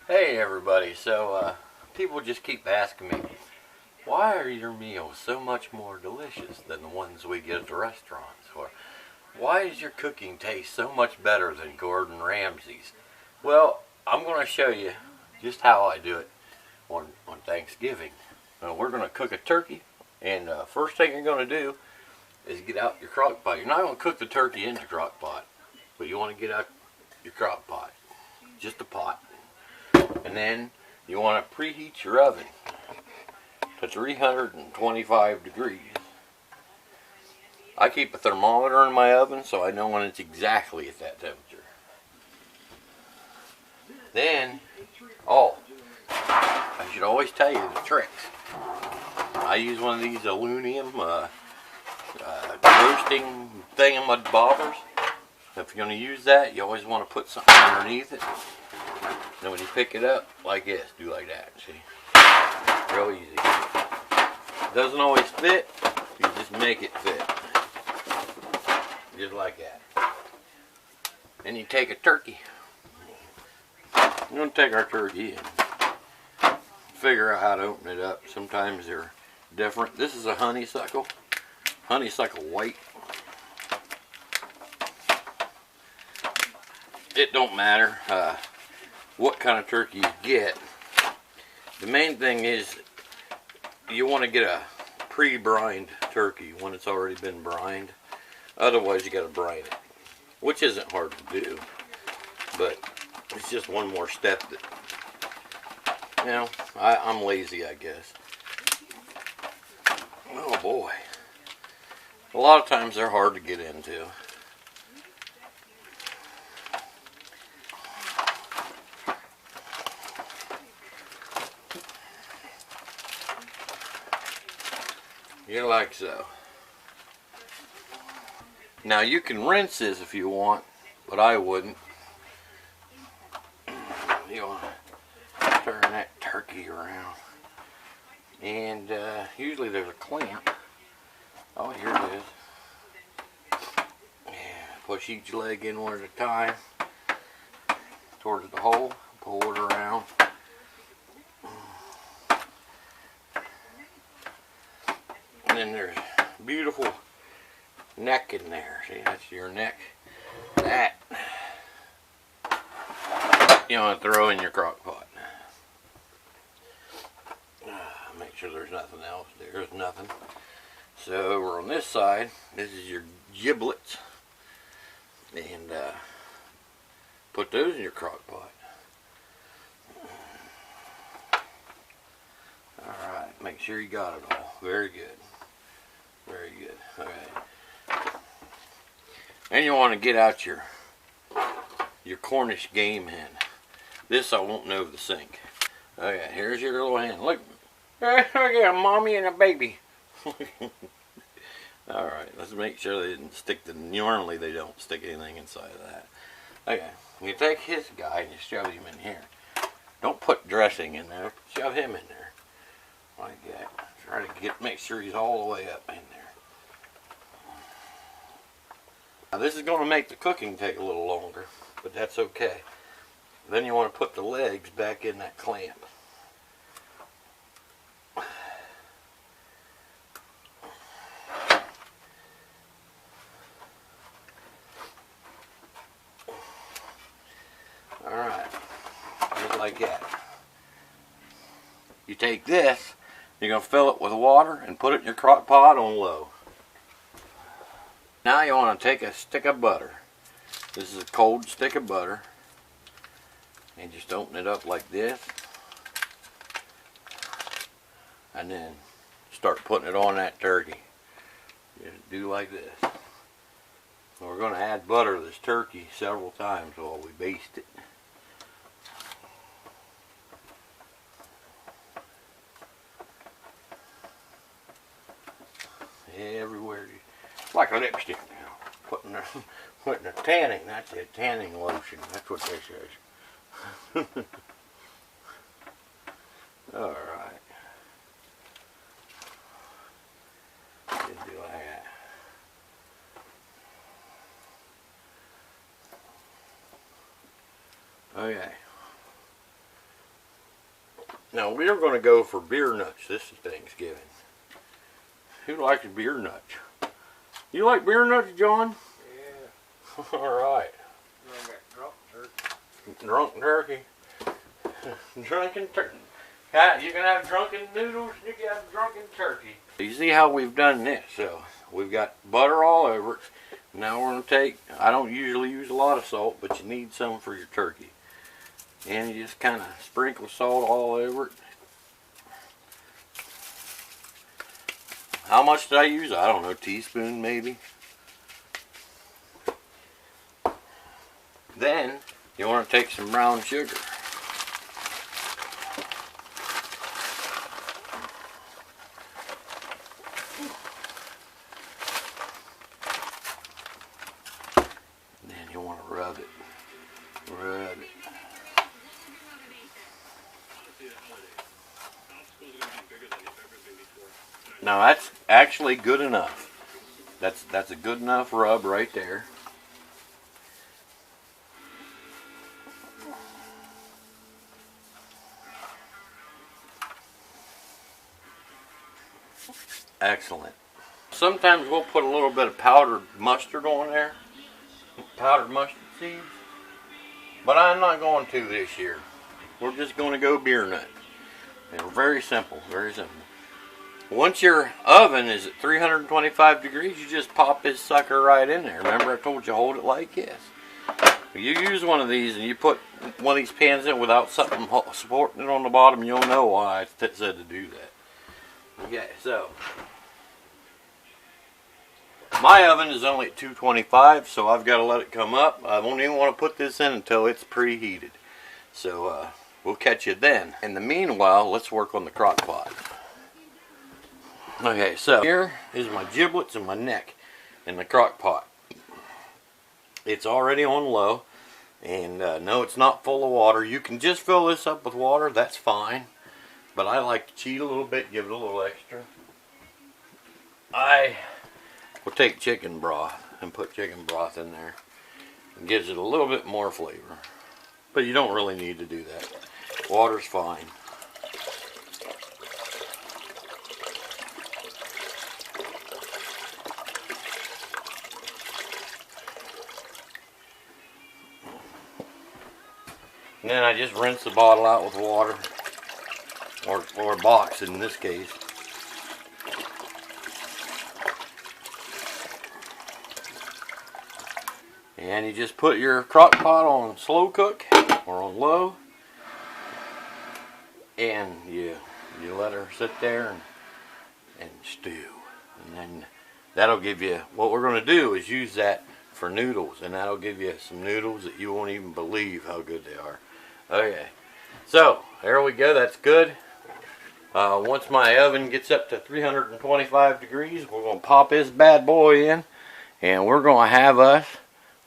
Hey everybody, people just keep asking me, why are your meals so much more delicious than the ones we get at the restaurants? Or why does your cooking taste so much better than Gordon Ramsay's? Well, I'm going to show you just how I do it on Thanksgiving. We're going to cook a turkey, and first thing you're going to do is get out your crock pot. You're not going to cook the turkey in the crock pot, but you want to get out your crock pot, just a pot. And then you want to preheat your oven to 325 degrees. I keep a thermometer in my oven so I know when it's exactly at that temperature. Then, I should always tell you the tricks. I use one of these aluminum roasting thingamabobbers. If you're going to use that, you always want to put something underneath it. Then when you pick it up, like this, do like that, see? Real easy. Doesn't always fit, you just make it fit. Just like that. Then you take a turkey. We're going to take our turkey and figure out how to open it up. Sometimes they're different. This is a honeysuckle white. It don't matter what kind of turkey you get. The main thing is you want to get a pre-brined turkey when it's already been brined. Otherwise you got to brine it, which isn't hard to do, but it's just one more step that, you know, I'm lazy, I guess. Oh boy, a lot of times they're hard to get into. You like so. Now you can rinse this if you want, but I wouldn't. You want to turn that turkey around, and usually there's a clamp. Oh, here it is. Yeah, push each leg in one at a time towards the hole. Pull it around. And then there's beautiful neck in there. See, that's your neck. That you want to throw in your crock pot. Make sure there's nothing else. There's nothing. So over on this side, this is your giblets. And put those in your crock pot. Alright, make sure you got it all. Very good. Very good. Okay. And you want to get out your Cornish game hen. This I won't know the sink. Okay, here's your little hen. Look, look at a mommy and a baby. Alright, let's make sure they didn't stick normally they don't stick anything inside of that. Okay, you take his guy and you shove him in here. Don't put dressing in there, shove him in there. Like that. Try to make sure he's all the way up in there. Now this is going to make the cooking take a little longer, but that's okay. Then you want to put the legs back in that clamp. Alright, just like that. You take this, you're going to fill it with water and put it in your crock pot on low. Now you want to take a stick of butter. This is a cold stick of butter. And just open it up like this. And then start putting it on that turkey. Just do like this. We're going to add butter to this turkey several times while we baste it. Everywhere, like a lipstick now. Putting a tanning. That's it, tanning lotion. That's what this is. All right. Just do like that. Okay. Now we're going to go for beer nuts. This is Thanksgiving. Who likes beer nuts? You like beer nuts, John? Yeah. All right. I got drunk turkey. Drunk turkey. Drunken turkey. Yeah, you can have drunken noodles, you can have drunken turkey. You see how we've done this? So we've got butter all over it. Now we're going to take, I don't usually use a lot of salt, but you need some for your turkey. And you just kind of sprinkle salt all over it. How much did I use? I don't know, a teaspoon maybe. Then you want to take some brown sugar. Then you want to rub it. Rub it. Now that's actually good enough. That's a good enough rub right there. Excellent. Sometimes we'll put a little bit of powdered mustard on there. Powdered mustard seeds. But I'm not going to this year. We're just going to go beer nut. And very simple, very simple. Once your oven is at 325 degrees, you just pop this sucker right in there. Remember I told you hold it like this. If you use one of these and you put one of these pans in without something supporting it on the bottom, you'll know why I said to do that. Okay, so my oven is only at 225, so I've got to let it come up. I won't even want to put this in until it's preheated. So we'll catch you then. In the meanwhile, let's work on the crock pot. Okay, so here is my giblets and my neck in the crock pot. It's already on low, and no, it's not full of water. You can just fill this up with water, that's fine. But I like to cheat a little bit, give it a little extra. I will take chicken broth and put chicken broth in there. It gives it a little bit more flavor. But you don't really need to do that. Water's fine. And then I just rinse the bottle out with water, or a box in this case. And you just put your crock pot on slow cook or on low, and you let her sit there and stew. And then that'll give you, what we're going to do is use that for noodles, and that'll give you some noodles that you won't even believe how good they are. Okay, so there we go, that's good. Once my oven gets up to 325 degrees, we're going to pop this bad boy in, and we're going to have us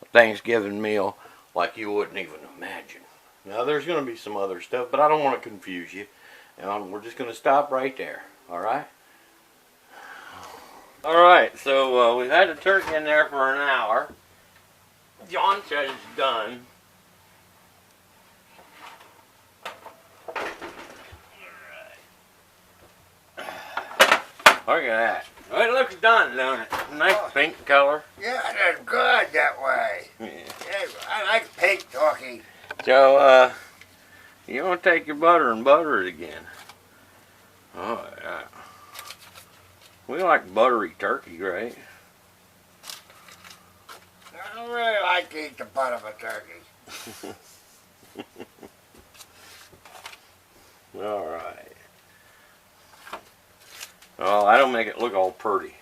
a Thanksgiving meal like you wouldn't even imagine. Now there's going to be some other stuff, but I don't want to confuse you. And we're just going to stop right there, alright? Alright, so we've had the turkey in there for an hour. John says it's done. Look at that. Well, it looks done, don't it? Nice pink color. Yeah, that's good that way. Yeah. Yeah, I like pink turkey. So, you want to take your butter and butter it again. Oh, yeah. We like buttery turkey, right? I don't really like to eat the butt of a turkey. Alright. Oh, I don't make it look all pretty.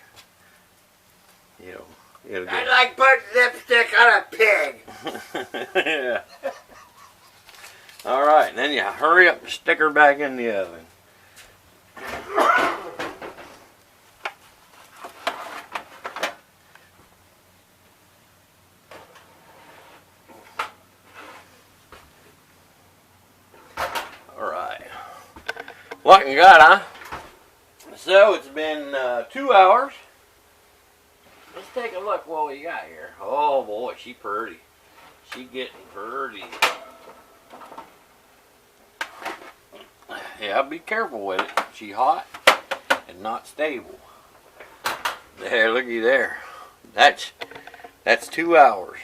You know, it'll get... I like putting lipstick on a pig. Yeah. Alright, then you hurry up and stick her back in the oven. Alright. Looking good, huh? So it's been 2 hours. Let's take a look what we got here. Oh boy, she pretty. She getting pretty. Yeah, be careful with it. She's hot and not stable. There, looky there. That's 2 hours.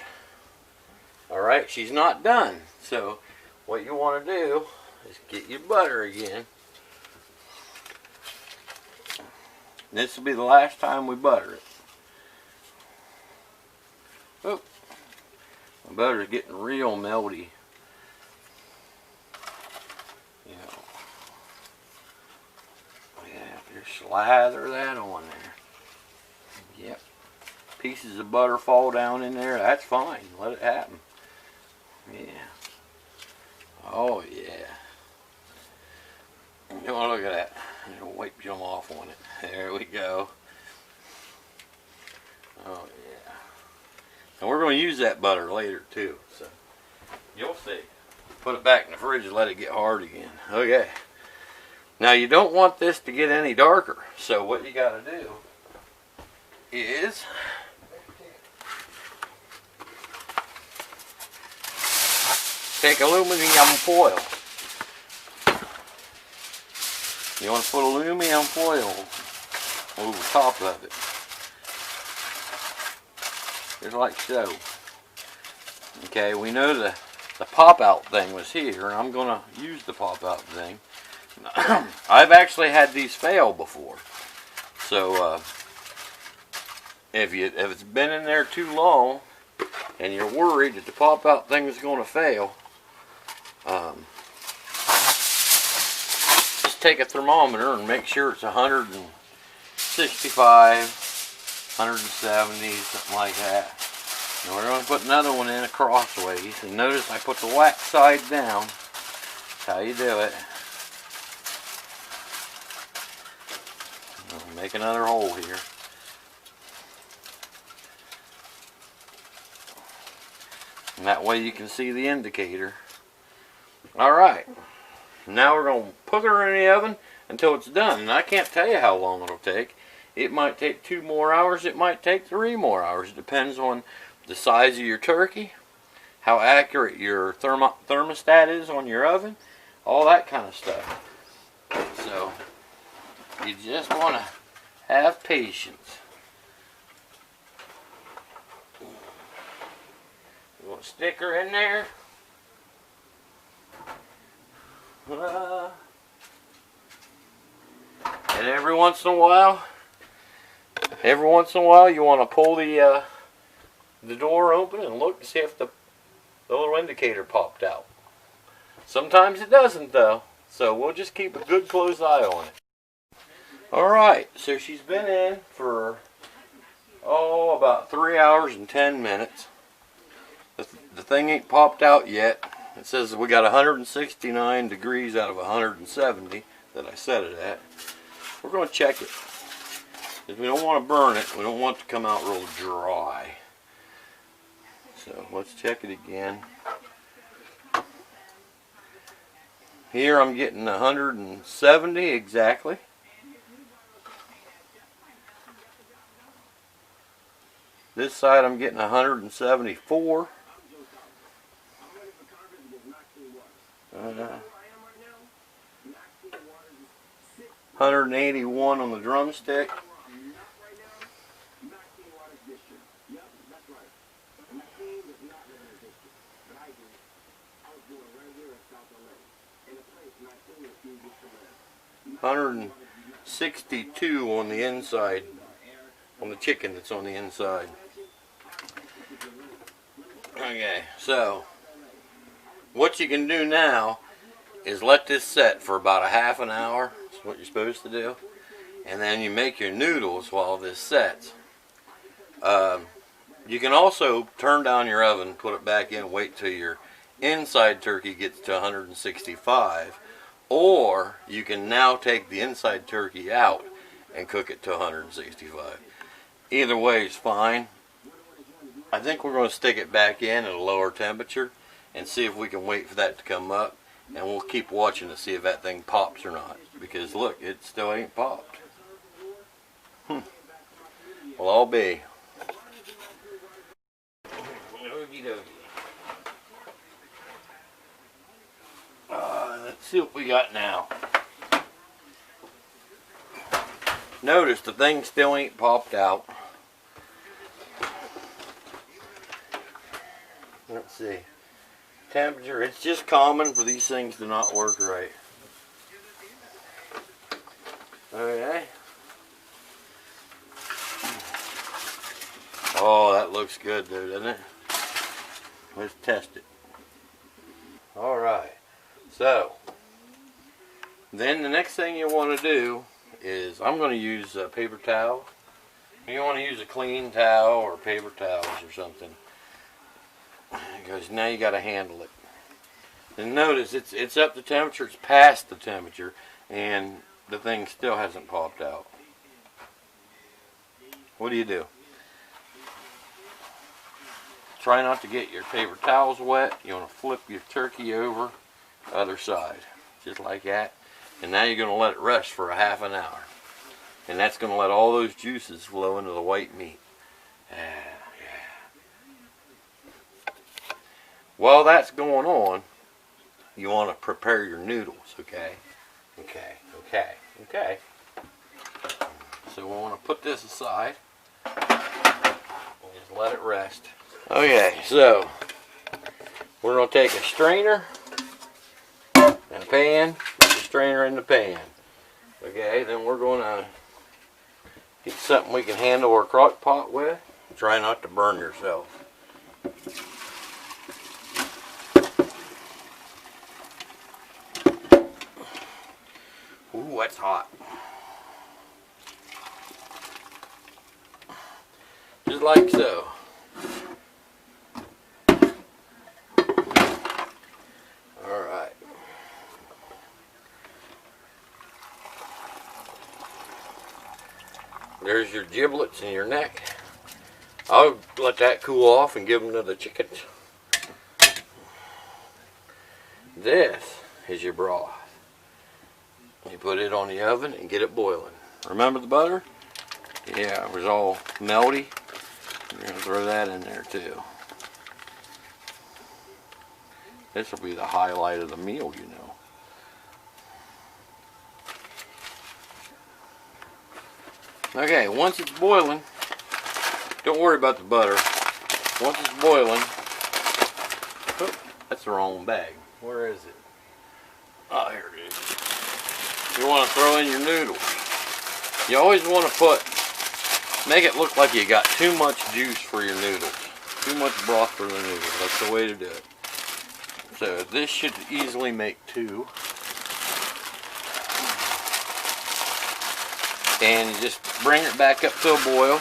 Alright, she's not done. So what you want to do is get your butter again. This will be the last time we butter it. Oh, my butter's getting real melty. Yeah, just slather that on there. Yep. Pieces of butter fall down in there. That's fine. Let it happen. Yeah. Oh yeah. Oh, look at that. It'll wipe some off on it. There we go. Oh yeah. And we're going to use that butter later too. So you'll see. Put it back in the fridge and let it get hard again. Okay. Now you don't want this to get any darker. So what you got to do is take aluminum foil. You want to put aluminum foil over top of it. Just like so. Okay, we know the pop out thing was here, and I'm going to use the pop out thing. I've actually had these fail before. So if it's been in there too long and you're worried that the pop out thing is going to fail, just take a thermometer and make sure it's 165, 170, something like that. And we're going to put another one in crossways. And notice I put the wax side down. That's how you do it. I'll make another hole here. And that way you can see the indicator. Alright. Now we're going to put her in the oven until it's done. And I can't tell you how long it'll take. It might take 2 more hours. It might take 3 more hours. It depends on the size of your turkey, how accurate your thermostat is on your oven, all that kind of stuff. So you just want to have patience. You want to stick her in there. And every once in a while you want to pull the door open and look to see if the little indicator popped out. Sometimes it doesn't though, so we'll just keep a good close eye on it. Alright, so she's been in for about 3 hours and 10 minutes. The thing ain't popped out yet. It says we got 169 degrees out of 170 that I set it at. We're going to check it, because we don't want to burn it. We don't want it to come out real dry. So let's check it again. Here I'm getting 170 exactly. This side I'm getting 174. 181 on the drumstick. $162 on the inside, on the chicken that's on the inside. Okay, so what you can do now is let this set for about a half an hour. That's what you're supposed to do. And then you make your noodles while this sets. You can also turn down your oven, put it back in, wait till your inside turkey gets to 165. Or you can now take the inside turkey out and cook it to 165. Either way is fine. I think we're going to stick it back in at a lower temperature and see if we can wait for that to come up. And we'll keep watching to see if that thing pops or not. Because look, it still ain't popped. Well, I'll be. Okie dokie. Let's see what we got now. Notice the thing still ain't popped out. Let's see. Temperature, it's just common for these things to not work right. Okay. Oh, that looks good, dude, doesn't it? Let's test it. Alright. So, then the next thing you want to do is, I'm going to use a paper towel. You want to use a clean towel or paper towels or something, because now you got to handle it. And notice it's up to temperature, it's past the temperature, and the thing still hasn't popped out. What do? Try not to get your paper towels wet. You want to flip your turkey over the other side, just like that. And now you're going to let it rest for a half an hour. And that's going to let all those juices flow into the white meat. Yeah. While that's going on, you want to prepare your noodles, okay? Okay. So we want to put this aside and just let it rest. Okay, so we're going to take a strainer and a pan, put the strainer in the pan. Okay, then we're going to get something we can handle our crock pot with. Try not to burn yourself. Ooh, that's hot. Just like so. Alright. There's your giblets and your neck. I'll let that cool off and give them to the chickens. This is your broth. You put it on the oven and get it boiling. Remember the butter? Yeah, it was all melty. You're going to throw that in there too. This will be the highlight of the meal, you know. Okay, once it's boiling, don't worry about the butter. Once it's boiling, oh, that's the wrong bag. Where is it? Oh, here it is. You want to throw in your noodles. You always want to make it look like you got too much juice for your noodles. Too much broth for the noodles. That's the way to do it. So this should easily make 2. And you just bring it back up to a boil.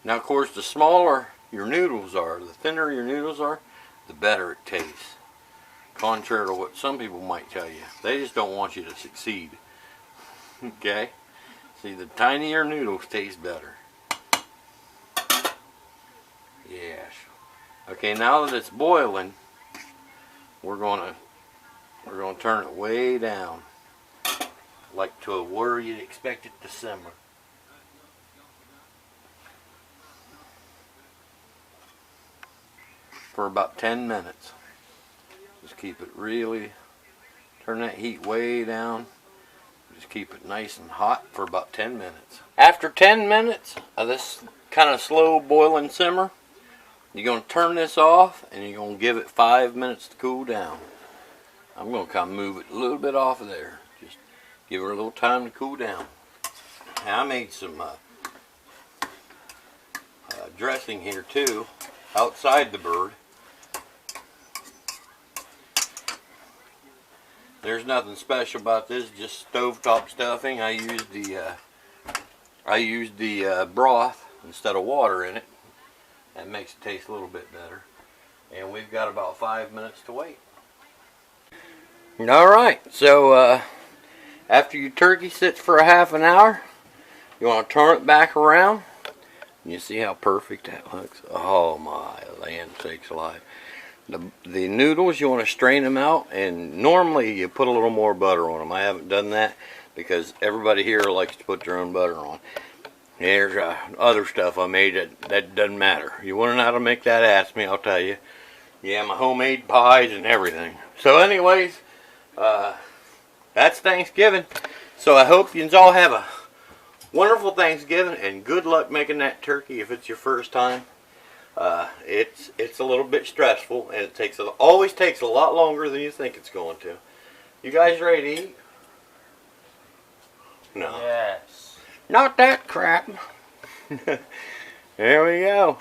Now, of course, the smaller your noodles are, the thinner your noodles are, the better it tastes. Contrary to what some people might tell you. They just don't want you to succeed. Okay? See, the tinier noodles taste better. Yes. Okay, now that it's boiling, we're gonna turn it way down, like to where you'd expect it to simmer. For about 10 minutes. Just keep it really, turn that heat way down. Just keep it nice and hot for about 10 minutes. After 10 minutes of this kind of slow boiling simmer, you're going to turn this off and you're going to give it 5 minutes to cool down. I'm going to kind of move it a little bit off of there. Just give her a little time to cool down. Now, I made some dressing here too, outside the bird. There's nothing special about this, just stovetop stuffing. I used the broth instead of water in it. That makes it taste a little bit better. And we've got about 5 minutes to wait. Alright, so after your turkey sits for a half an hour, you want to turn it back around. And you see how perfect that looks? Oh my land sakes alive. The noodles, you want to strain them out, and normally you put a little more butter on them. I haven't done that because everybody here likes to put their own butter on. There's other stuff I made that doesn't matter. You want to know how to make that, ask me, I'll tell you. Yeah, my homemade pies and everything. So anyways, that's Thanksgiving. So I hope you all have a wonderful Thanksgiving and good luck making that turkey if it's your first time. It's a little bit stressful and it always takes a lot longer than you think it's going to. You guys ready to eat? No. Yes. Not that crap. There we go.